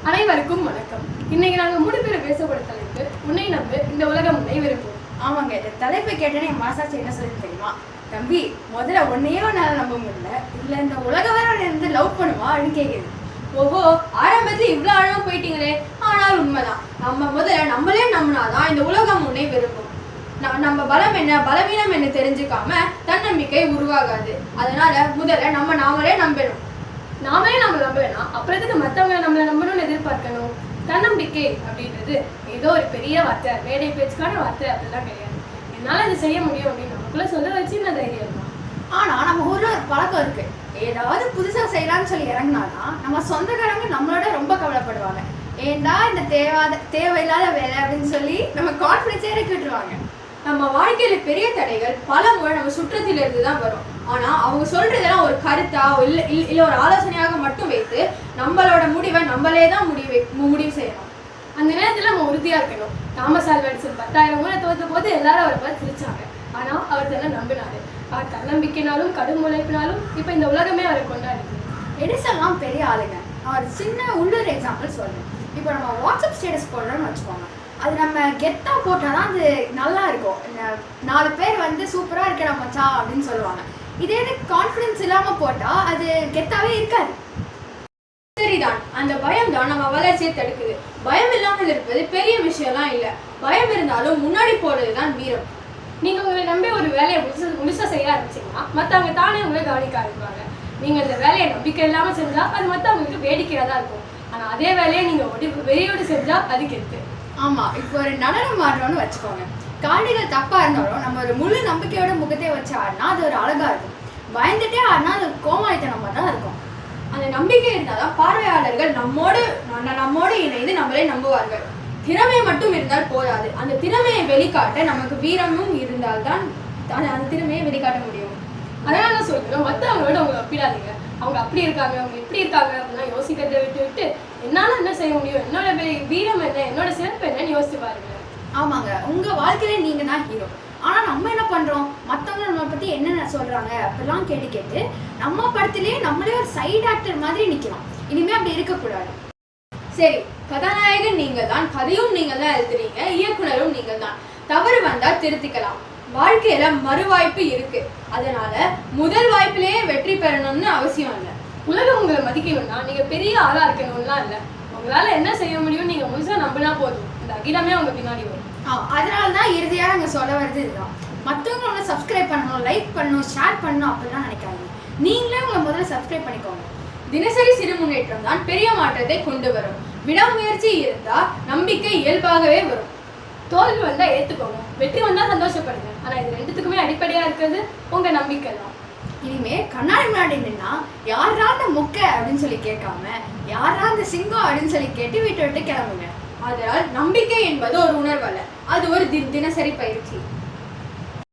அனைவருக்கும் வணக்கம். இன்னைக்கு நாங்க 3 பேர் பேசப்பட தலைப்பு உன்னை நம்பு இந்த உலகம் உன்னை விரும்பும். ஆமாங்க, இந்த தலைப்பை கேட்டேன்னு என் மனசாட்சி என்ன சொல்லி தெரியுமா? தம்பி, முதல்ல உன்னையே உன்னால நம்ப முடியல, இல்லை இந்த உலக வேற இருந்து லவ் பண்ணுமா அப்படின்னு கேட்குது. ஓஹோ, ஆரம்பத்துல இவ்வளவு ஆழமா போயிட்டீங்களே. ஆனால் உண்மைதான், நம்ம முதல்ல நம்மளே நம்பினாதான் இந்த உலகம் உன்னை விரும்பும். நம்ம பலம் என்ன பலவீனம் என்ன தெரிஞ்சுக்காம தன்னம்பிக்கை உருவாகாது. அதனால முதல்ல நாமளே நம்பணும். நாமளே நம்ம நம்பலைன்னா அப்புறத்துக்கு மற்றவங்களை நம்மளை நம்பணும்னு எதிர்பார்க்கணும். தன்னம்பிக்கை அப்படின்றது ஏதோ ஒரு பெரிய வார்த்தை, மேடை பேச்சுக்கான வார்த்தை அப்படிலாம் கிடையாது. என்னால் அது செய்ய முடியும் அப்படின்னு நமக்குள்ள சொல்ல வச்சு நான் தைரியம் தான். ஆனால் நம்ம ஊரில் ஒரு பழக்கம் இருக்கு, ஏதாவது புதுசாக செய்யலாம்னு சொல்லி இறங்கினாதான் நம்ம சொந்தக்காரங்க நம்மளோட ரொம்ப கவலைப்படுவாங்க. ஏண்டா இந்த தேவையில்லாத வேலை அப்படின்னு சொல்லி நம்ம கான்ஃபிடன்ஸே இறக்கி விட்டுருவாங்க. நம்ம வாழ்க்கையில பெரிய தடைகள் பல முறை நம்ம சுற்றத்தில இருந்து தான் வரும். ஆனா அவங்க சொல்றதெல்லாம் ஒரு கருத்தா இல்ல ஒரு ஆலோசனையாக மட்டும் வைத்து நம்மளோட முடிவை நம்மளே தான் முடிவு செய்யணும். அந்த நேரத்துல நம்ம உறுதியா இருக்கணும். தாமஸ் ஆல்வா எடிசன் 10,000 முறை தோத்த போது எல்லாரும் அவரை பார்த்து சிரிச்சாங்க. ஆனா அவர் தானே நம்பினாரு. தன்னம்பிக்கைனாலும் கடும் உழைப்பினாலும் இப்ப இந்த உலகமே அவரை கொண்டாடுது. எடிசன்லாம் பெரிய ஆளுங்க. அவர் சின்ன உள்ளூர் எக்ஸாம்பிள் சொல்றேன். இப்போ நம்ம வாட்ஸ்அப் ஸ்டேட்டஸ் போடுறோம்னு வச்சுக்கோங்க, அது நம்ம கெத்தாக போட்டால் தான் அது நல்லா இருக்கும். 4 பேர் வந்து சூப்பராக இருக்கிற மச்சா அப்படின்னு சொல்லுவாங்க. இதே கான்ஃபிடன்ஸ் இல்லாமல் போட்டால் அது கெத்தாவே இருக்காது. சரிதான், அந்த பயம் தான் நம்ம வளர்ச்சியை தடுக்குது. பயம் இல்லாமல் இருப்பது பெரிய விஷயம்லாம் இல்லை. பயம் இருந்தாலும் முன்னாடி போறது தான் வீரம். நீங்க உங்களை நம்பி ஒரு வேலையை முழுசா செய்ய ஆரம்பிச்சீங்கன்னா மற்றவங்க தானே உங்களை கவனிக்க ஆரம்பிப்பாங்க. நீங்க அந்த வேலையை நம்பிக்கை இல்லாமல் செஞ்சா அது மற்றவங்களுக்கு வேடிக்கையாக தான் இருக்கும். ஆனால் அதே வேலையை நீங்க வெறியோடு செஞ்சா அது கெத்து. ஆமாம், இப்போ ஒரு நடனம் ஆடுறோன்னு வச்சுக்கோங்க, காடிகள் தப்பாக இருந்தாலும் நம்ம ஒரு முழு நம்பிக்கையோட முகத்தை வச்சு ஆடினா அது ஒரு அழகாக இருக்கும். பயந்துட்டே ஆடினா அது கோமாளித்தனமாக தான் இருக்கும். அந்த நம்பிக்கை இருந்தால் தான் பார்வையாளர்கள் நம்மோடு இணைந்து நம்மளே நம்புவார்கள். திறமை மட்டும் இருந்தால் போதாது, அந்த திறமையை வெளிக்காட்ட நமக்கு வீரமும் இருந்தால்தான் அந்த திறமையை வெளிக்காட்ட முடியும். அதனால தான் சொல்கிறோம், மற்றவங்களோட அவங்களை ஒப்பிடாதீங்க. அவங்க அப்படி இருக்காங்க, அவங்க இப்படி இருக்காங்க அப்படின்னா யோசிக்கிறதை விட்டு என்னால் என்ன செய்ய முடியும், என்னோட வீரம் என்ன, என்னோட சிறப்பு என்னன்னு யோசிச்சு பாருங்க. ஆமாங்க, உங்கள் வாழ்க்கையிலே நீங்கள் தான் ஹீரோ. ஆனால் நம்ம என்ன பண்ணுறோம், மற்றவங்க நம்மளை பற்றி என்னென்ன சொல்கிறாங்க அப்படிலாம் கேட்டு நம்ம படத்துலேயே நம்மளே ஒரு சைடு ஆக்டர் மாதிரி நிற்கிறோம். இனிமேல் அப்படி இருக்கக்கூடாது. சரி, கதாநாயகன் நீங்கள் தான், கதையும் நீங்கள் தான் எழுதுறீங்க, இயக்குனரும் நீங்கள் தான். தவறு வந்தால் திருத்திக்கலாம். வாழ்க்கையில மறுவாய்ப்பு இருக்கு. அதனால முதல் வாய்ப்பிலேயே வெற்றி பெறணும்னு அவசியம் இல்லை. உலகம் உங்களை மதிக்கணும்னா நீங்க பெரிய ஆளா இருக்கணும்லாம் இல்லை. உங்களால என்ன செய்ய முடியும் நீங்க முழுசா நம்பினா போதும், இந்த அகிலமே உங்க பின்னாடி வரும். அதனால தான் இறுதியாக நாங்கள் சொல்ல வருது இதுதான். மற்றவங்க உங்களை சப்ஸ்கிரைப் பண்ணணும், லைக் பண்ணணும், ஷேர் பண்ணணும் அப்படிலாம் நினைக்காதீங்க. நீங்களே உங்களை முதல்ல சப்ஸ்கிரைப் பண்ணிக்கோங்க. தினசரி சிறு முன்னேற்றம் தான் பெரிய மாற்றத்தை கொண்டு வரும். விடாமுயற்சி இருந்தா நம்பிக்கை இயல்பாகவே வரும். தோல்வி வந்தா ஏத்துக்கோங்க, வெற்றி வந்தா சந்தோஷப்படுங்க. ஆனா இது ரெண்டுத்துக்குமே அடிப்படையா இருக்கிறது உங்க நம்பிக்கை தான். இனிமே கண்ணாடி முன்னாடி நின்னா யாரா அந்த முக்கை அப்படின்னு சொல்லி கேட்காம யாரா அந்த சிங்கம் அப்படின்னு சொல்லி கேட்டு வீட்டை விட்டு கிளம்புங்க. அதனால் நம்பிக்கை என்பது ஒரு உணர்வு அல்ல, அது ஒரு தினசரி பயிற்சி.